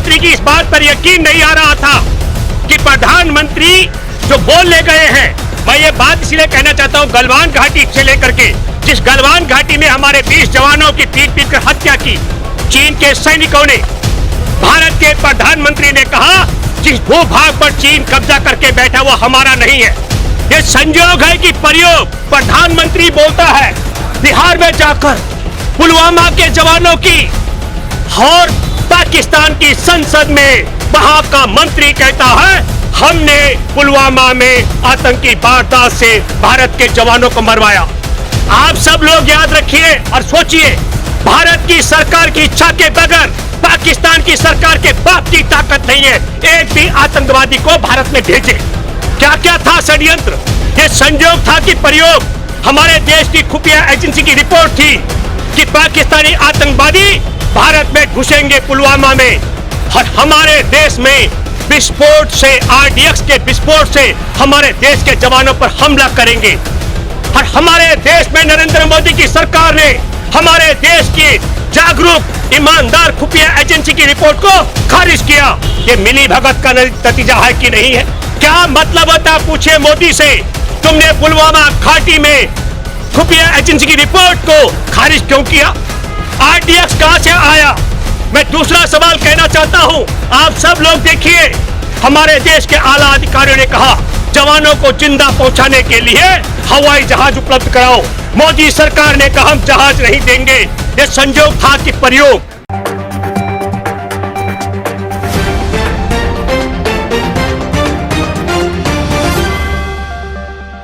प्रधानमंत्री की इस बात पर यकीन नहीं आ रहा था कि प्रधानमंत्री जो बोलने गए हैं, मैं ये बात इसलिए कहना चाहता हूँ, गलवान घाटी से लेकर के जिस गलवान घाटी में हमारे 20 जवानों की पीट कर हत्या की चीन के सैनिकों ने, भारत के प्रधानमंत्री ने कहा जिस भूभाग पर चीन कब्जा करके बैठा वो हमारा नहीं है। ये संयोग है कि प्रयोग प्रधानमंत्री बोलता है बिहार में जाकर पुलवामा के जवानों की, और पाकिस्तान की संसद में वहां का मंत्री कहता है हमने पुलवामा में आतंकी वारदात से भारत के जवानों को मरवाया। आप सब लोग याद रखिए और सोचिए, भारत की सरकार की इच्छा के बगैर पाकिस्तान की सरकार के बाप की ताकत नहीं है एक भी आतंकवादी को भारत में भेजे। क्या क्या था षड्यंत्र? ये संयोग था कि प्रयोग हमारे देश की खुफिया एजेंसी की रिपोर्ट थी कि पाकिस्तानी आतंकवादी भारत में घुसेंगे पुलवामा में, और हमारे देश में विस्फोट से, आरडीएक्स के विस्फोट से हमारे देश के जवानों पर हमला करेंगे। और हमारे देश में नरेंद्र मोदी की सरकार ने हमारे देश की जागरूक ईमानदार खुफिया एजेंसी की रिपोर्ट को खारिज किया। ये मिली भगत का नतीजा है कि नहीं है? क्या मतलब होता, पूछे मोदी से, तुमने पुलवामा घाटी में खुफिया एजेंसी की रिपोर्ट को खारिज क्यों किया? आरडीएक्स कहां से आया? मैं दूसरा सवाल कहना चाहता हूं, आप सब लोग देखिए, हमारे देश के आला अधिकारियों ने कहा जवानों को जिंदा पहुंचाने के लिए हवाई जहाज उपलब्ध कराओ। मोदी सरकार ने कहा हम जहाज नहीं देंगे। यह संयोग था कि प्रयोग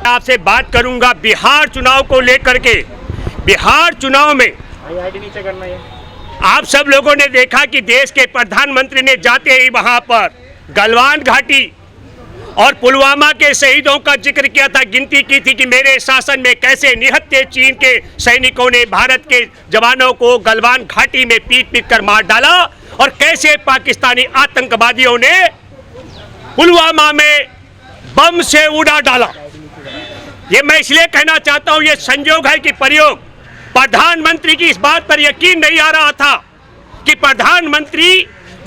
आपसे बात करूंगा बिहार चुनाव को लेकर के। बिहार चुनाव में नीचे करना है। आप सब लोगों ने देखा कि देश के प्रधानमंत्री ने जाते ही वहां पर गलवान घाटी और पुलवामा के शहीदों का जिक्र किया था, गिनती की थी कि मेरे शासन में कैसे निहत्थे चीन के सैनिकों ने भारत के जवानों को गलवान घाटी में पीट कर मार डाला, और कैसे पाकिस्तानी आतंकवादियों ने पुलवामा में बम से उड़ा डाला। ये मैं इसलिए कहना चाहता हूं, ये संयोग है कि प्रयोग प्रधानमंत्री की इस बात पर यकीन नहीं आ रहा था कि प्रधानमंत्री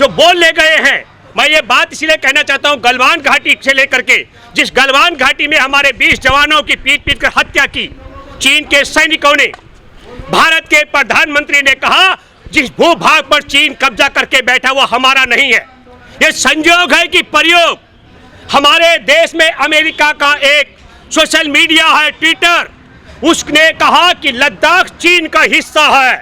जो बोलने गए हैं, मैं ये बात इसलिए कहना चाहता हूं, गलवान घाटी से लेकर के जिस गलवान घाटी में हमारे 20 जवानों की पीट कर हत्या की चीन के सैनिकों ने, भारत के प्रधानमंत्री ने कहा जिस भूभाग पर चीन कब्जा करके बैठा वो हमारा नहीं है। ये संयोग है कि प्रयोग हमारे देश में अमेरिका का एक सोशल मीडिया है ट्विटर, उसने कहा कि लद्दाख चीन का हिस्सा है।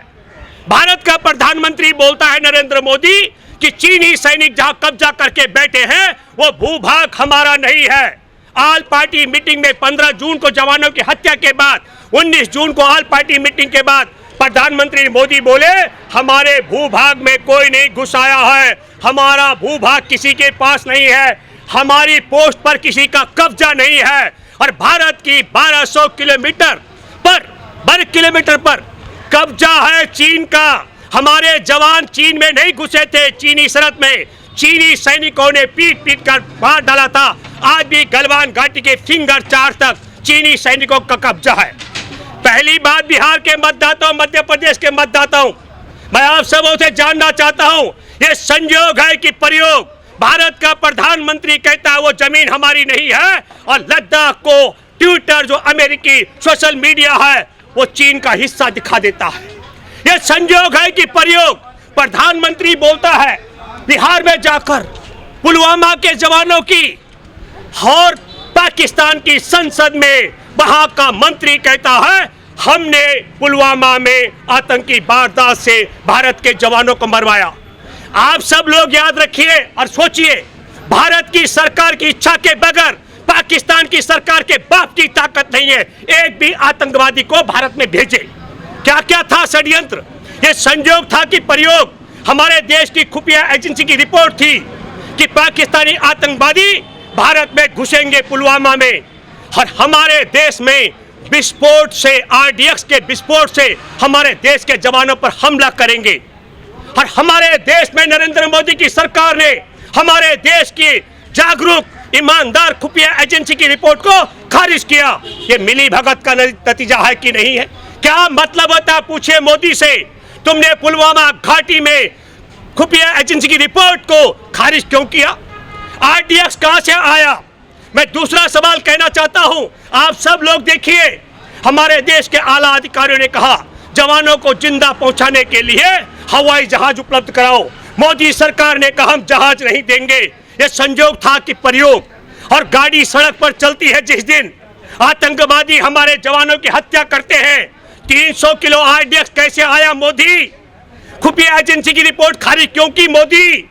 भारत का प्रधानमंत्री बोलता है नरेंद्र मोदी कि चीनी सैनिक जहां कब्जा करके बैठे हैं वो भूभाग हमारा नहीं है। ऑल पार्टी मीटिंग में 15 जून को जवानों की हत्या के बाद, 19 जून को ऑल पार्टी मीटिंग के बाद प्रधानमंत्री मोदी बोले हमारे भूभाग में कोई नहीं घुस आया है, हमारा भूभाग किसी के पास नहीं है, हमारी पोस्ट पर किसी का कब्जा नहीं है, और भारत की 1200 किलोमीटर वर्ग किलोमीटर पर कब्जा है चीन का। हमारे जवान चीन में नहीं घुसे थे, चीनी सरहद में चीनी सैनिकों ने पीट कर मार डाला था। आज भी गलवान घाटी के फिंगर 4 तक चीनी सैनिकों का कब्जा है। पहली बात, बिहार के मतदाताओं, मध्य प्रदेश के मतदाताओं, मैं आप सबों से जानना चाहता हूं, यह संयोग है कि प्रयोग भारत का प्रधानमंत्री कहता है वो जमीन हमारी नहीं है, और लद्दाख को ट्विटर जो अमेरिकी सोशल मीडिया है वो चीन का हिस्सा दिखा देता है। यह संयोग है कि प्रयोग प्रधानमंत्री बोलता है बिहार में जाकर पुलवामा के जवानों की, और पाकिस्तान की संसद में वहां का मंत्री कहता है हमने पुलवामा में आतंकी वारदात से भारत के जवानों को मरवाया। आप सब लोग याद रखिए और सोचिए, भारत की सरकार की इच्छा के बगैर पाकिस्तान की सरकार के बाप की ताकत नहीं है एक भी आतंकवादी को भारत में भेजे। क्या क्या था षड्यंत्र? ये संयोग था कि प्रयोग हमारे देश की खुफिया एजेंसी की रिपोर्ट थी कि पाकिस्तानी आतंकवादी भारत में घुसेंगे पुलवामा में, और हमारे देश में विस्फोट से, आरडीएक्स के विस्फोट से हमारे देश के जवानों पर हमला करेंगे। और हमारे देश में नरेंद्र मोदी की सरकार ने हमारे देश की जागरूक ईमानदार खुफिया एजेंसी की रिपोर्ट को खारिज किया। ये मिली भगत का नतीजा है कि नहीं है? क्या मतलब होता, पूछे मोदी से, तुमने पुलवामा घाटी में खुफिया एजेंसी की रिपोर्ट को खारिज क्यों किया? आरडीएक्स कहां से आया? मैं दूसरा सवाल कहना चाहता हूं, आप सब लोग देखिए, हमारे देश के आला अधिकारियों ने कहा जवानों को जिंदा पहुंचाने के लिए हवाई जहाज उपलब्ध कराओ। मोदी सरकार ने कहा हम जहाज नहीं देंगे। यह संयोग था कि प्रयोग। और गाड़ी सड़क पर चलती है जिस दिन आतंकवादी हमारे जवानों की हत्या करते हैं, 300 किलो आरडीएक्स कैसे आया मोदी? खुफिया एजेंसी की रिपोर्ट खारिज क्यों की मोदी?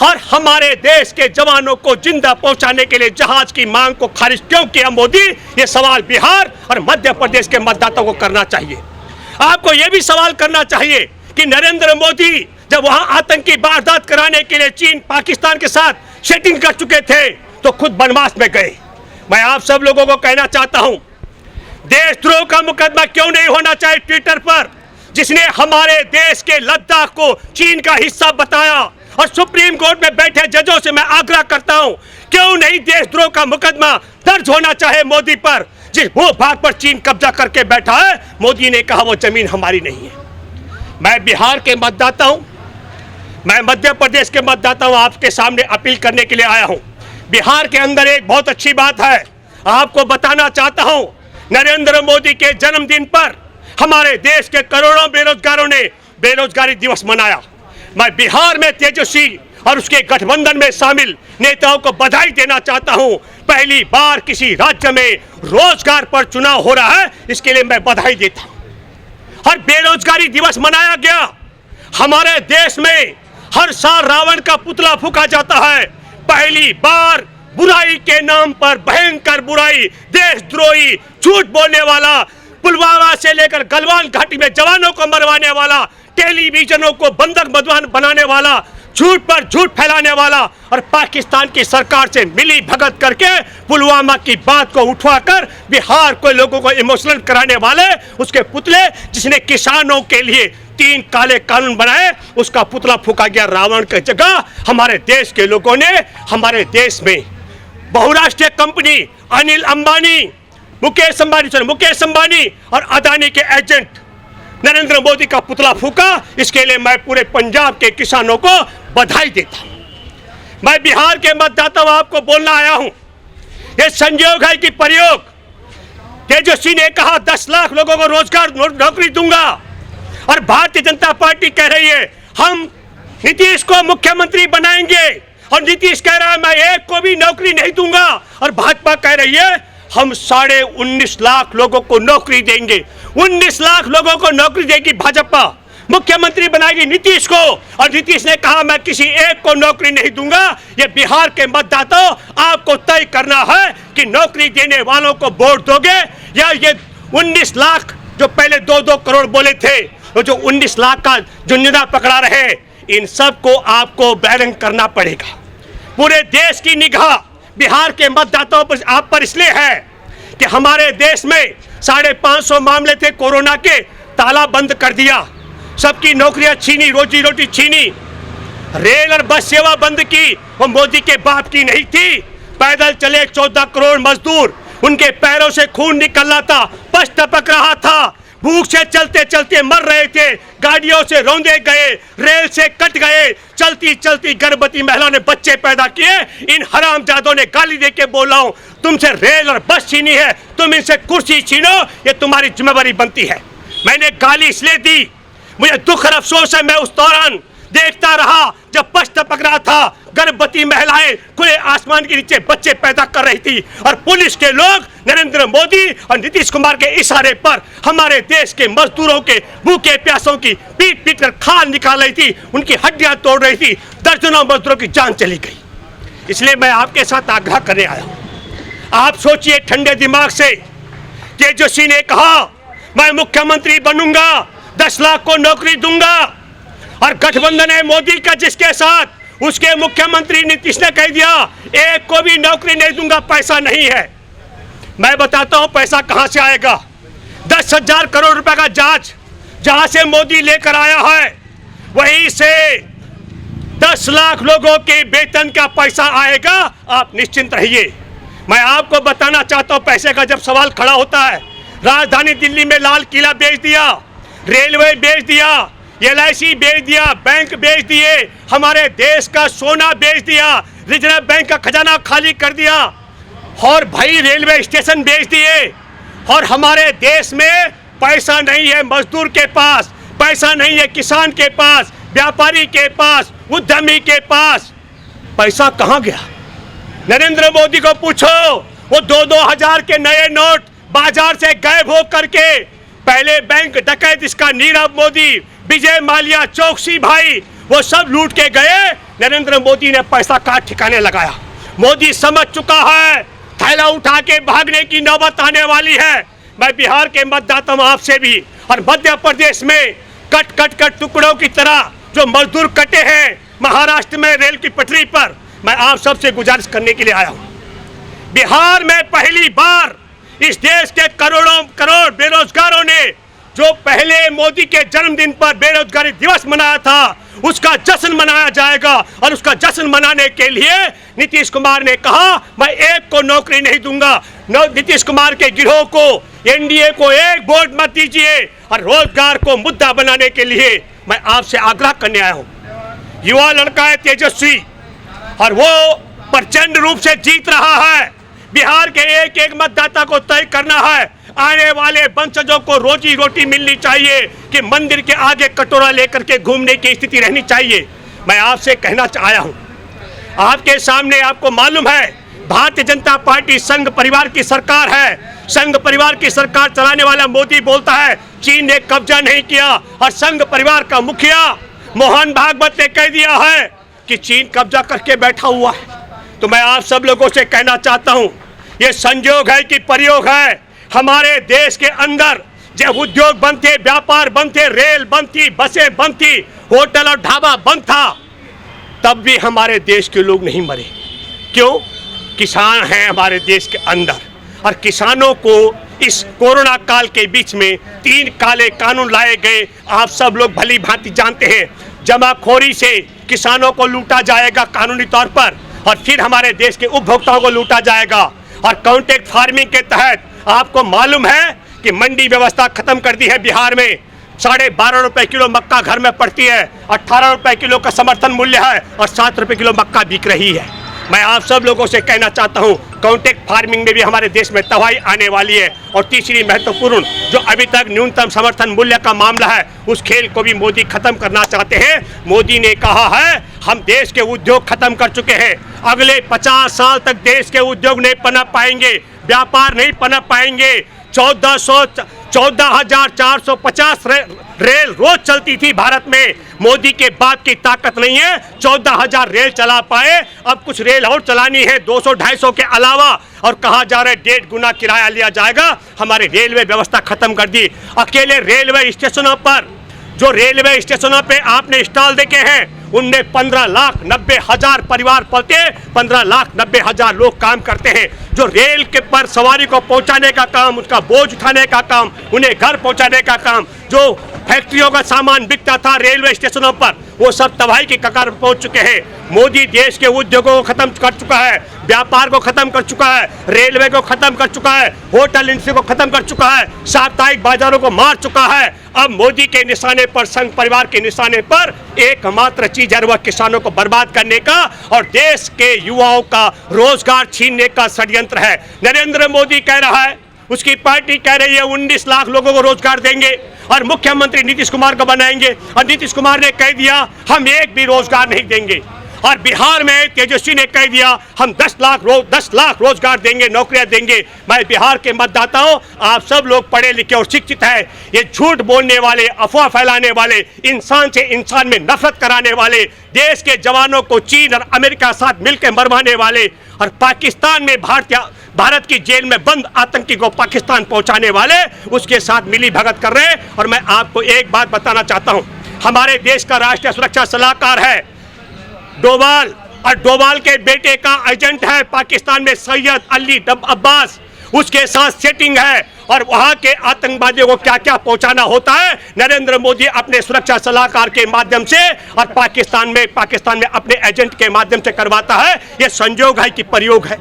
और हमारे देश के जवानों को जिंदा पहुंचाने के लिए जहाज की मांग को खारिज क्यों किया मोदी? ये सवाल बिहार और मध्य प्रदेश के मतदाताओं को करना चाहिए। आपको यह भी सवाल करना चाहिए कि नरेंद्र मोदी जब वहां आतंकी वारदात कराने के लिए चीन पाकिस्तान के साथ सेटिंग कर चुके थे तो खुद वनवास में गए। मैं आप सब लोगों को कहना चाहता हूं, देशद्रोह का मुकदमा क्यों नहीं होना चाहिए ट्विटर पर, जिसने हमारे देश के लद्दाख को चीन का हिस्सा बताया। और सुप्रीम कोर्ट में बैठे जजों से मैं आग्रह करता हूं, क्यों नहीं देशद्रोह का मुकदमा दर्ज होना चाहे मोदी पर, जिस वो भाग पर चीन कब्जा करके बैठा है। मोदी ने कहा वो जमीन हमारी नहीं है। मैं बिहार के मतदाता हूं, मैं मध्य प्रदेश के मतदाता हूं, आपके सामने अपील करने के लिए आया हूं। बिहार के अंदर एक बहुत अच्छी बात है, आपको बताना चाहता हूं, नरेंद्र मोदी के जन्मदिन पर हमारे देश के करोड़ों बेरोजगारों ने बेरोजगारी दिवस मनाया। मैं बिहार में तेजस्वी और उसके गठबंधन में शामिल नेताओं को बधाई देना चाहता हूं। पहली बार किसी राज्य में रोजगार पर चुनाव हो रहा है, इसके लिए मैं बधाई देता हूं। और बेरोजगारी दिवस मनाया गया। हमारे देश में हर साल रावण का पुतला फूंका जाता है। पहली बार बुराई के नाम पर भयंकर बुराई, देशद्रोही, झूठ बोलने वाला, पुलवामा से लेकर गलवान घाटी में जवानों को मरवाने वाला, टेलीविजनों को बंधक बनाने वाला, झूठ पर झूठ फैलाने वाला और पाकिस्तान की सरकार से मिली भगत करके पुलवामा की बात को उठवाकर बिहार को लोगों को इमोशनल कराने वाले उसके पुतले, जिसने किसानों के लिए 3 काले कानून बनाए, उसका पुतला फूंका गया रावण की जगह। हमारे देश के लोगों ने हमारे देश में बहुराष्ट्रीय कंपनी अनिल अंबानी, मुकेश अंबानी और अदानी के एजेंट नरेंद्र मोदी का पुतला फूंका। इसके लिए मैं पूरे पंजाब के किसानों को बधाई देता हूं। मैं बिहार के मतदाताओं आपको बोलना आया हूं, यह संयोग है कि प्रयोग। तेजस्वी ने कहा 10 लाख लोगों को रोजगार नौकरी दूंगा और भारतीय जनता पार्टी कह रही है हम नीतीश को मुख्यमंत्री बनाएंगे, और नीतीश कह रहा है मैं एक को भी नौकरी नहीं दूंगा, और भाजपा कह रही है हम 19.5 लाख लोगों को नौकरी देंगे। 19 लाख लोगों को नौकरी देगी भाजपा, मुख्यमंत्री बनाएगी नीतीश को, और नीतीश ने कहा मैं किसी एक को नौकरी नहीं दूंगा। ये बिहार के मतदाताओं आपको तय करना है कि नौकरी देने वालों को वोट दोगे या ये 19 लाख जो पहले 2-2 करोड़ बोले थे, तो जो 19 लाख का झुंझुना पकड़ा रहे, इन सब को आपको बैलेंस करना पड़ेगा। पूरे देश की निगाह बिहार के मतदाताओं पर आप पर इसलिए है कि हमारे देश में 550 मामले थे कोरोना के, ताला बंद कर दिया, सबकी नौकरियां छीनी, रोजी रोटी छीनी, रेल और बस सेवा बंद की, वो मोदी के बाप की नहीं थी। पैदल चले 14 करोड़ मजदूर, उनके पैरों से खून निकल रहा था, पस टपक रहा था, भूख से चलते चलते मर रहे थे, गाड़ियों से रौंदे गए, रेल से कट गए, चलती चलती गर्भवती महिला ने बच्चे पैदा किए। इन हरामजादों ने गाली देके बोला हूं तुमसे रेल और बस छीनी है, तुम इनसे कुर्सी छीनो, ये तुम्हारी जिम्मेवारी बनती है। मैंने गाली इसलिए दी, मुझे दुख और अफसोस है, मैं उस दौरान देखता रहा जब पश टपक रहा था, गर्भवती महिलाएं खुले आसमान के नीचे बच्चे पैदा कर रही थी, और पुलिस के लोग नरेंद्र मोदी और नीतीश कुमार के इशारे पर हमारे देश के मजदूरों के भूखे प्यासों की पीट पीट कर खाल निकाल रही थी, उनकी हड्डियां तोड़ रही थी, दर्जनों मजदूरों की जान चली गई। इसलिए मैं आपके साथ आग्रह करने आया हूं, आप सोचिए ठंडे दिमाग से। तेजस्वी ने कहा मैं मुख्यमंत्री बनूंगा, 10 लाख को नौकरी दूंगा, और गठबंधन है मोदी का जिसके साथ, उसके मुख्यमंत्री नीतीश ने कह दिया एक को भी नौकरी नहीं दूंगा, पैसा नहीं है। मैं बताता हूं पैसा कहां से आएगा। 10,000 करोड़ रुपए का जहाज जहां से मोदी लेकर आया है, वहीं से 10 लाख लोगों के वेतन का पैसा आएगा, आप निश्चिंत रहिए। मैं आपको बताना चाहता हूं पैसे का जब सवाल खड़ा होता है, राजधानी दिल्ली में लाल किला बेच दिया, रेलवे बेच दिया, LIC बेच दिया, बैंक बेच दिए, हमारे देश का सोना बेच दिया, रिजर्व बैंक का खजाना खाली कर दिया, और भाई रेलवे स्टेशन बेच दिए। और हमारे देश में पैसा नहीं है मजदूर के पास, पैसा नहीं है किसान के पास, व्यापारी के पास, उद्यमी के पास। पैसा कहाँ गया? नरेंद्र मोदी को पूछो, वो 2-2 हजार के नए नोट बाजार से गायब हो करके, पहले बैंक डकैत इसका नीरव मोदी, विजय माल्या, चौकसी भाई, वो सब लूट के गए। नरेंद्र मोदी ने पैसा कहाँ ठिकाने लगाया? मोदी समझ चुका है थैला उठा के भागने की नौबत आने वाली है। मैं बिहार के मतदाता हूं आपसे भी, और मध्य प्रदेश में कट कट कट टुकड़ों की तरह जो मजदूर कटे हैं महाराष्ट्र में रेल की पटरी पर, मैं आप सबसे गुजारिश करने के लिए आया हूं। बिहार में पहली बार इस देश के करोड़ों करोड़ बेरोजगारों ने जो पहले मोदी के जन्मदिन पर बेरोजगारी दिवस मनाया था, उसका जश्न मनाया जाएगा। और उसका जश्न मनाने के लिए नीतीश कुमार ने कहा, मैं एक को नौकरी नहीं दूंगा। नीतीश कुमार के गिरोह को, NDA को एक वोट मत दीजिए। और रोजगार को मुद्दा बनाने के लिए मैं आपसे आग्रह करने आया हूं। युवा लड़का है तेजस्वी, और वो प्रचंड रूप से जीत रहा है। बिहार के एक एक मतदाता को तय करना है। आने वाले वंशजों को रोजी रोटी मिलनी चाहिए कि मंदिर के आगे कटोरा लेकर के घूमने की स्थिति रहनी चाहिए। मैं आपसे कहना आया हूं, आपके सामने, आपको मालूम है भारतीय जनता पार्टी संघ परिवार की सरकार है। संघ परिवार की सरकार चलाने वाला मोदी बोलता है चीन ने कब्जा नहीं किया, और संघ परिवार का मुखिया मोहन भागवत ने कह दिया है कि चीन कब्जा करके बैठा हुआ है। तो मैं आप सब लोगों से कहना चाहता हूं, ये संयोग है कि प्रयोग है। हमारे देश के अंदर जब उद्योग बंद थे, व्यापार बंद थे, रेल बंद थी, बसें बंद थी, होटल और ढाबा बंद था, तब भी हमारे देश के लोग नहीं मरे। क्यों? किसान हैं हमारे देश के अंदर, और किसानों को इस कोरोना काल के बीच में 3 काले कानून लाए गए। आप सब लोग भली भांति जानते हैं, जमाखोरी से किसानों को लूटा जाएगा कानूनी तौर पर, और फिर हमारे देश के उपभोक्ताओं को लूटा जाएगा। और कॉन्ट्रैक्ट फार्मिंग के तहत आपको मालूम है कि मंडी व्यवस्था खत्म कर दी है। बिहार में 12.5 रुपए किलो मक्का घर में पड़ती है, 18 रुपए किलो का समर्थन मूल्य है, और 7 रुपए किलो मक्का बिक रही है। मैं आप सब लोगों से कहना चाहता हूं, कॉन्ट्रैक्ट फार्मिंग में भी हमारे देश में तबाही आने वाली है। और तीसरी महत्वपूर्ण, जो अभी तक न्यूनतम समर्थन मूल्य का मामला है, उस खेल को भी मोदी खत्म करना चाहते हैं। मोदी ने कहा है हम देश के उद्योग खत्म कर चुके हैं, अगले 50 साल तक देश के उद्योग नहीं पनप पाएंगे, व्यापार नहीं पनप पाएंगे। 14,450 रेल रोज चलती थी भारत में। मोदी के बाप की ताकत नहीं है 14,000 रेल चला पाए। अब कुछ रेल और चलानी है 200-250 के अलावा, और कहा जा रहा है 1.5 गुना किराया लिया जाएगा। हमारी रेलवे व्यवस्था खत्म कर दी। अकेले रेलवे स्टेशनों पर, जो रेलवे स्टेशनों पे आपने स्टॉल देखे हैं, उनमें 15,90,000 परिवार पलते, 15,90,000 लोग काम करते हैं। जो रेल के पर सवारी को पहुंचाने का काम, उसका बोझ उठाने का काम, उन्हें घर पहुंचाने का काम, जो फैक्ट्रियों का सामान बिकता था रेलवे स्टेशनों पर, वो सब तबाही की कगार पर पहुंच चुके हैं। मोदी देश के उद्योगों को खत्म कर चुका है, व्यापार को खत्म कर चुका है, रेलवे को खत्म कर चुका है, होटल इंडस्ट्री को खत्म कर चुका है, साप्ताहिक बाजारों को मार चुका है। अब मोदी के निशाने पर, संघ परिवार के निशाने पर एकमात्र चीज है वह किसानों को बर्बाद करने का और देश के युवाओं का रोजगार छीनने का षड्यंत्र है। नरेंद्र मोदी कह रहा है, उसकी पार्टी कह रही है 19 लाख लोगों को रोजगार देंगे और मुख्यमंत्री नीतीश कुमार को बनाएंगे, और नीतीश कुमार ने कह दिया हम एक भी रोजगार नहीं देंगे। और बिहार में तेजस्वी ने कह दिया हम 10 लाख रोजगार देंगे, नौकरियां देंगे। मैं बिहार के मतदाताओं, आप सब लोग पढ़े लिखे और शिक्षित हैं, ये झूठ बोलने वाले, अफवाह फैलाने वाले, इंसान से इंसान में नफरत कराने वाले, देश के जवानों को चीन और अमेरिका साथ मिलकर मरवाने वाले, और पाकिस्तान में भारत की जेल में बंद आतंकी को पाकिस्तान पहुंचाने वाले, उसके साथ मिली भगत कर रहे हैं। और मैं आपको एक बात बताना चाहता हूं, हमारे देश का राष्ट्रीय सुरक्षा सलाहकार है डोभाल, और डोभाल के बेटे का एजेंट है पाकिस्तान में सैयद अली अब्बास, उसके साथ सेटिंग है, और वहां के आतंकवादियों को क्या क्या पहुंचाना होता है नरेंद्र मोदी अपने सुरक्षा सलाहकार के माध्यम से और पाकिस्तान में अपने एजेंट के माध्यम से करवाता है। यह संयोग है कि प्रयोग है।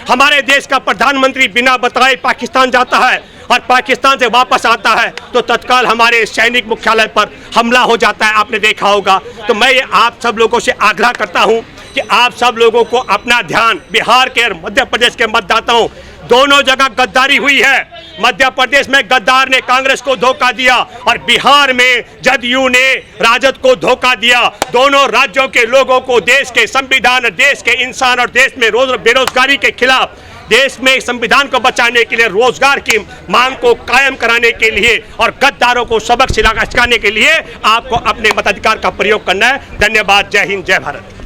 हमारे देश का प्रधानमंत्री बिना बताए पाकिस्तान जाता है, और पाकिस्तान से वापस आता है तो तत्काल हमारे सैनिक मुख्यालय पर हमला हो जाता है, आपने देखा होगा। तो मैं आप सब लोगों से आग्रह करता हूं कि आप सब लोगों को अपना ध्यान बिहार के और मध्य प्रदेश के मतदाताओं दोनों जगह गद्दारी हुई है। मध्य प्रदेश में गद्दार ने कांग्रेस को धोखा दिया और बिहार में जदयू ने राजद को धोखा दिया। दोनों राज्यों के लोगों को देश के संविधान, देश के इंसान और देश में बेरोजगारी के खिलाफ, देश में संविधान को बचाने के लिए, रोजगार की मांग को कायम कराने के लिए और गद्दारों को सबक सिखाने के लिए आपको अपने मताधिकार का प्रयोग करना है। धन्यवाद। जय हिंद, जय भारत।